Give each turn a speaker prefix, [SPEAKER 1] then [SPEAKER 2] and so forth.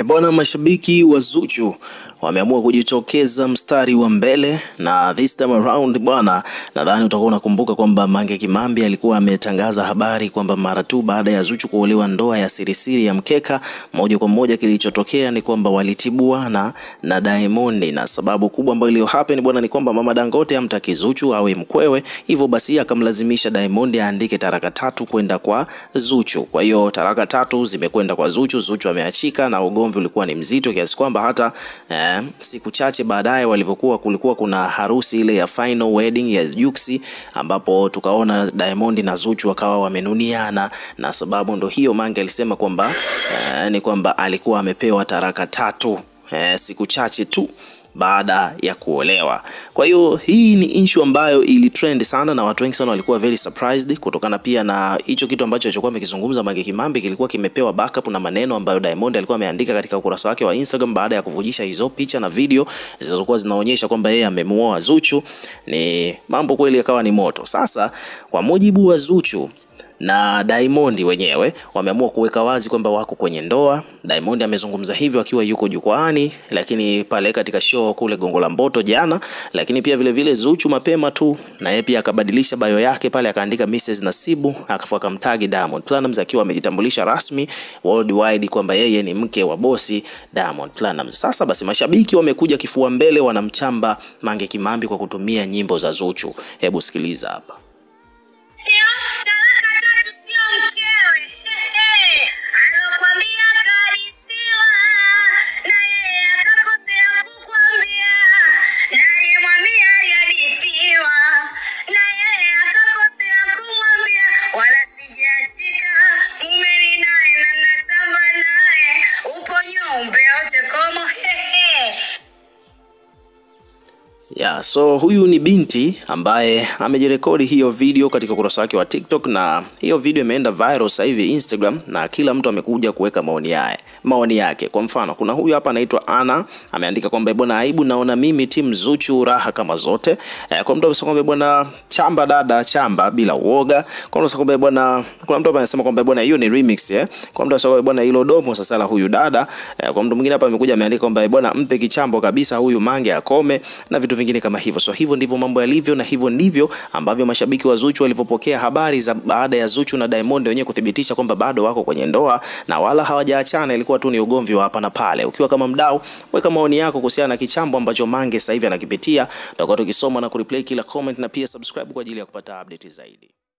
[SPEAKER 1] Bwana, mashabiki wa Zuchu wameamua kujitokeza mstari wa mbele, na this time around bwana, nadhani utakuwa unakumbuka kwamba Mange Kimambi alikuwa ametangaza habari kwamba mara tu baada ya Zuchu kuolewa ndoa ya sirisiri ya mkeka, moja kwa moja kilichotokea ni kwamba walitibuana na Diamond, na sababu kubwa ambayo iliyo happen bwana ni kwamba Mama Dangote hamtaki Zuchu awe mkwewe, hivyo basi akamlazimisha Diamond aandike taraka 3 kwenda kwa Zuchu. Kwa hiyo taraka 3 zimekwenda kwa Zuchu, Zuchu ameachika na ugomvi ulikuwa ni mzito kiasi kwamba hata siku chache baadaye kulikuwa kuna harusi ile ya final wedding ya Juksi, ambapo tukaona Diamond na Zuchu wakawa wamenuniana, na sababu ndo hiyo Mange alisema kwamba ni kwamba alikuwa amepewa taraka 3 siku chache tu baada ya kuolewa. Kwa hiyo hii ni issue ambayo ili trend sana na watu wengi sana walikuwa very surprised, kutokana pia na hicho kitu ambacho alichokuwa amekizungumza Mange Kimambi kilikuwa kimepewa backup na maneno ambayo Diamond alikuwa ameandika katika ukurasa wake wa Instagram baada ya kuvujisha hizo picha na video zilizokuwa zinaonyesha kwamba yeye amemuoa Zuchu. Ni mambo kweli yakawa ni moto. Sasa kwa mujibu wa Zuchu na Diamond wenyewe wameamua kuweka wazi kwamba wako kwenye ndoa. Diamond amezungumza hivyo akiwa yuko jukwaani, lakini pale katika show kule Gongo la Mboto jana, lakini pia vile vile Zuchu mapema tu na yeye pia akabadilisha bio yake pale, akaandika Mrs Nasibu, akafuaka mtagi Diamond Platnumz akiwa amejitambulisha rasmi worldwide kwamba yeye ni mke wa bosi Diamond Platnumz. Sasa basi mashabiki wamekuja kifua mbele, wanamchamba Mange Kimambi kwa kutumia nyimbo za Zuchu. Hebu sikiliza hapa. So huyu ni binti ambaye amejirekodi hiyo video katika ukurasa wake wa TikTok, na hiyo video imeenda viral sasa hivi Instagram, na kila mtu amekuja kuweka maoni yake. Kwa mfano kuna huyu hapa anaitwa Ana, ameandika kwamba bwana, aibu naona mimi team Zuchu raha kama zote. Kwa mtu anasema kwamba bwana, chamba dada chamba bila uoga. Kwa mtu anasema kwamba bwana, kuna mtu hapa anasema kwamba bwana, hiyo ni remix Kwa mtu anasema kwamba bwana, hilo domo sasa la huyu dada. Kwa mtu mwingine hapa amekuja ameandika kwamba bwana, mpe kichambo kabisa huyu Mange akome, na vitu vingine kama hivyo. So hivyo ndivyo mambo yalivyo, na hivyo ndivyo ambavyo mashabiki wa Zuchu walipopokea habari za baada ya Zuchu na Diamond wenyewe kuthibitisha kwamba bado wako kwenye ndoa na wala hawajaachana, ilikuwa tu ni ugomvi wa hapa na pale. Ukiwa kama mdau, weka maoni yako kuhusiana na kichambo ambacho Mange sasa hivi anakipitia. Tutakuwa tukisoma na kureplay kila comment, na pia subscribe kwa ajili ya kupata update zaidi.